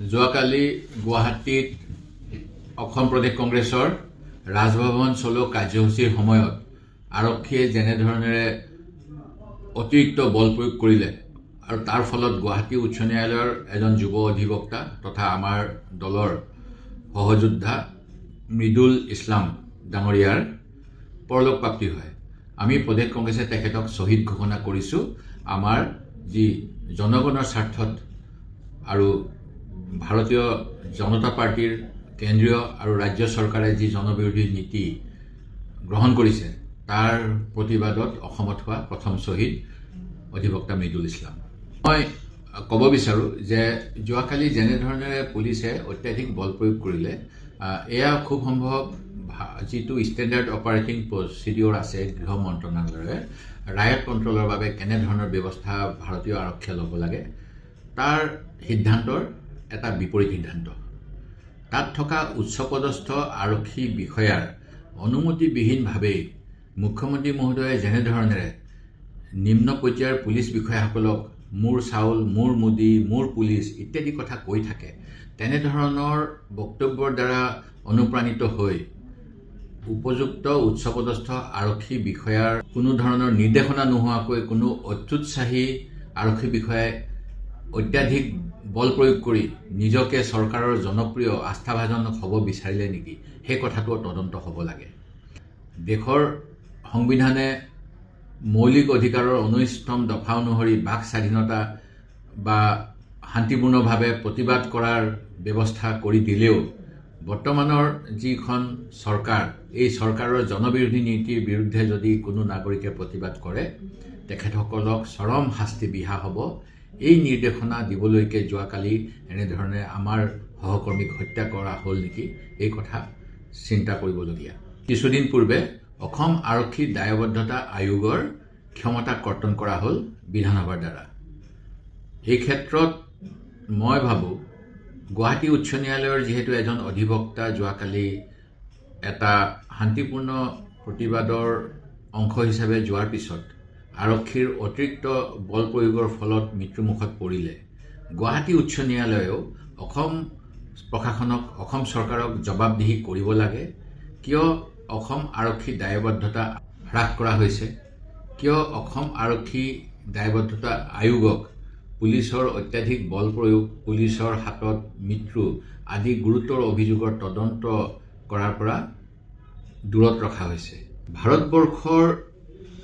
যোৱাকালি গুৱাহাটীত অসম প্ৰদেশ কংগ্ৰেছৰ ৰাজভৱন চলো কাৰ্যসূচীৰ সময়ত আৰক্ষীয়ে যেনেধৰণেৰে অতিৰিক্ত বল প্ৰয়োগ কৰিলে আৰু তাৰ ফলত গুৱাহাটী উচ্চ ন্যায়ালয়ৰ এজন যুৱ অধিবক্তা তথা আমাৰ দলৰ সহযোদ্ধা মৃদুল ইছলাম ডাঙৰীয়াৰ পৰলোকপ্ৰাপ্তি হয়। আমি প্ৰদেশ কংগ্ৰেছে তেখেতক শ্বহীদ ঘোষণা কৰিছোঁ। আমাৰ যি জনগণৰ স্বাৰ্থত আৰু ভাৰতীয় জনতা পাৰ্টিৰ কেন্দ্ৰীয় আৰু ৰাজ্য চৰকাৰে যি জনবিৰোধী নীতি গ্ৰহণ কৰিছে তাৰ প্ৰতিবাদত অসমত হোৱা প্ৰথম শ্বহীদ অধিবক্তা মৃদুল ইছলাম। মই ক'ব বিচাৰোঁ যে যোৱাকালি যেনেধৰণেৰে পুলিচে অত্যাধিক বল প্ৰয়োগ কৰিলে এয়া খুব সম্ভৱ যিটো ষ্টেণ্ডাৰ্ড অপাৰেটিং প্ৰচিডিঅ'ৰ আছে গৃহ মন্ত্ৰণালয়ে ৰায়ট কণ্ট্ৰলৰ বাবে কেনেধৰণৰ ব্যৱস্থা ভাৰতীয় আৰক্ষীয়ে ল'ব লাগে তাৰ সিদ্ধান্তৰ এটা বিপৰীত সিদ্ধান্ত। তাত থকা উচ্চপদস্থ আৰক্ষী বিষয়াৰ অনুমতিবিহীনভাৱেই মুখ্যমন্ত্ৰী মহোদয়ে যেনেধৰণেৰে নিম্ন পৰ্যায়ৰ পুলিচ বিষয়াসকলক মোৰ চাউল, মোৰ মোদী, মোৰ পুলিচ ইত্যাদি কথা কৈ থাকে, তেনেধৰণৰ বক্তব্যৰ দ্বাৰা অনুপ্ৰাণিত হৈ উপযুক্ত উচ্চপদস্থ আৰক্ষী বিষয়াৰ কোনো ধৰণৰ নিৰ্দেশনা নোহোৱাকৈ কোনো অত্যুৎসাহী আৰক্ষী বিষয়াই অত্যাধিক বল প্ৰয়োগ কৰি নিজকে চৰকাৰৰ জনপ্ৰিয় আস্থাভাজনক হ'ব বিচাৰিলে নেকি, সেই কথাটো তদন্ত হ'ব লাগে। দেশৰ সংবিধানে মৌলিক অধিকাৰৰ 19তম দফা অনুসৰি বাক স্বাধীনতা বা শান্তিপূৰ্ণভাৱে প্ৰতিবাদ কৰাৰ ব্যৱস্থা কৰি দিলেও বৰ্তমানৰ যিখন চৰকাৰ, এই চৰকাৰৰ জনবিৰোধী নীতিৰ বিৰুদ্ধে যদি কোনো নাগৰিকে প্ৰতিবাদ কৰে তেখেতসকলক চৰম শাস্তি বিহা হ'ব। এই নিৰ্দেশনা দিবলৈকে যোৱাকালি এনেধৰণে আমাৰ সহকৰ্মীক হত্যা কৰা হ'ল নেকি, এই কথা চিন্তা কৰিবলগীয়া। কিছুদিন পূৰ্বে অসম আৰক্ষী দায়বদ্ধতা আয়োগৰ ক্ষমতা কৰ্তন কৰা হ'ল বিধানসভাৰ দ্বাৰা। এই ক্ষেত্ৰত মই ভাবোঁ গুৱাহাটী উচ্চ ন্যায়ালয়ৰ যিহেতু এজন অধিবক্তা যোৱাকালি এটা শান্তিপূৰ্ণ প্ৰতিবাদৰ অংশ হিচাপে যোৱাৰ পিছত আৰক্ষীৰ অতিৰিক্ত বল প্ৰয়োগৰ ফলত মৃত্যুমুখত পৰিলে গুৱাহাটী উচ্চ ন্যায়ালয়েও অসম প্ৰশাসনক, অসম চৰকাৰক জবাবদিহি কৰিব লাগে। কিয় অসম আৰক্ষী দায়বদ্ধতা হ্ৰাস কৰা হৈছে, কিয় অসম আৰক্ষী দায়বদ্ধতা আয়োগক পুলিচৰ অত্যাধিক বল প্ৰয়োগ, পুলিচৰ হাতত মৃত্যু আদি গুৰুতৰ অভিযোগৰ তদন্ত কৰাৰ পৰা দূৰত ৰখা হৈছে। ভাৰতবৰ্ষৰ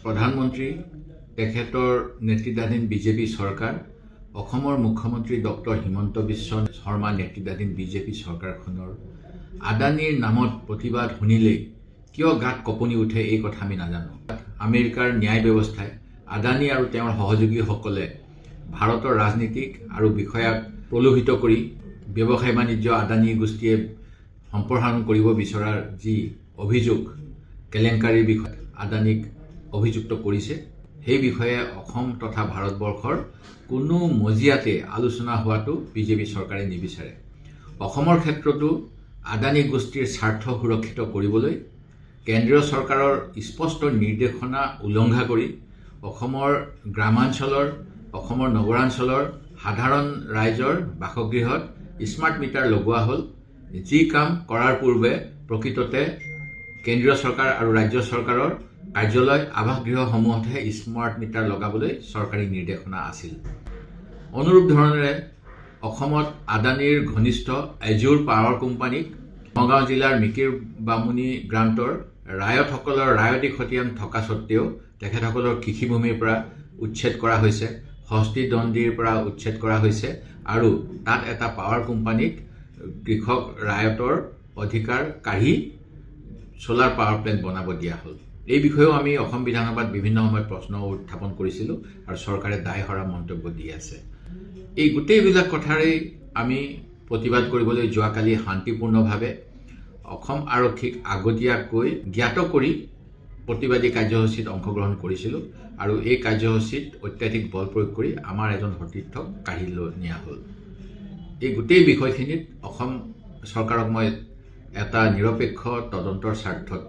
প্ৰধানমন্ত্ৰী, তেখেতৰ নেতৃত্বাধীন বিজেপি চৰকাৰ, অসমৰ মুখ্যমন্ত্ৰী ডক্টৰ হিমন্ত বিশ্ব শৰ্মা নেতৃত্বাধীন বিজেপি চৰকাৰখনৰ আদানীৰ নামত প্ৰতিবাদ শুনিলেই কিয় গাত কঁপনি উঠে এই কথা আমি নাজানো। আমেৰিকাৰ ন্যায় ব্যৱস্থাই আদানী আৰু তেওঁৰ সহযোগীসকলে ভাৰতৰ ৰাজনীতিক আৰু বিষয়াক প্ৰলোভিত কৰি ব্যৱসায় বাণিজ্য আদানী গোষ্ঠীয়ে সম্প্ৰসাৰণ কৰিব বিচৰাৰ যি অভিযোগ, কেলেংকাৰীৰ বিষয়ে আদানীক অভিযুক্ত কৰিছে, সেই বিষয়ে অসম তথা ভাৰতবৰ্ষৰ কোনো মজিয়াতে আলোচনা হোৱাটো বিজেপি চৰকাৰে নিবিচাৰে। অসমৰ ক্ষেত্ৰতো আদানী গোষ্ঠীৰ স্বাৰ্থ সুৰক্ষিত কৰিবলৈ কেন্দ্ৰীয় চৰকাৰৰ স্পষ্ট নিৰ্দেশনা উলংঘা কৰি অসমৰ গ্ৰামাঞ্চলৰ, অসমৰ নগৰাঞ্চলৰ সাধাৰণ ৰাইজৰ বাসগৃহত স্মাৰ্ট মিটাৰ লগোৱা হ'ল। যি কাম কৰাৰ পূৰ্বে প্ৰকৃততে কেন্দ্ৰীয় চৰকাৰ আৰু ৰাজ্য চৰকাৰৰ কাৰ্যালয়, আৱাসগৃহসমূহতহে স্মাৰ্ট মিটাৰ লগাবলৈ চৰকাৰী নিৰ্দেশনা আছিল। অনুৰূপ ধৰণেৰে অসমত আদানীৰ ঘনিষ্ঠ এজুৰ পাৱাৰ কোম্পানীক নগাঁও জিলাৰ মিকিৰ বামুণী গ্ৰান্টৰ ৰায়তসকলৰ ৰায়তী খতিয়ান থকা স্বত্বেও তেখেতসকলৰ কৃষিভূমিৰ পৰা উচ্ছেদ কৰা হৈছে, হস্তি দণ্ডিৰ পৰা উচ্ছেদ কৰা হৈছে আৰু তাত এটা পাৱাৰ কোম্পানীক কৃষক ৰায়তৰ অধিকাৰ কাঢ়ি ছ'লাৰ পাৱাৰ প্লেণ্ট বনাব দিয়া হ'ল। এই বিষয়েও আমি অসম বিধানসভাত বিভিন্ন সময়ত প্ৰশ্ন উত্থাপন কৰিছিলোঁ আৰু চৰকাৰে দায়হৰা মন্তব্য দি আছে। এই গোটেইবিলাক কথাৰেই আমি প্ৰতিবাদ কৰিবলৈ যোৱাকালি শান্তিপূৰ্ণভাৱে অসম আৰক্ষীক আগতীয়াকৈ জ্ঞাত কৰি প্ৰতিবাদী কাৰ্যসূচীত অংশগ্ৰহণ কৰিছিলোঁ আৰু এই কাৰ্যসূচীত অত্যাধিক বল প্ৰয়োগ কৰি আমাৰ এজন সতীৰ্থক কাঢ়ি লৈ নিয়া হ'ল। এই গোটেই বিষয়খিনিত অসম চৰকাৰক মই এটা নিৰপেক্ষ তদন্তৰ স্বাৰ্থত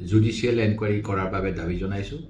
জুডিচিয়েল এনকুৱাৰী কৰাৰ বাবে দাবী জনাইছোঁ।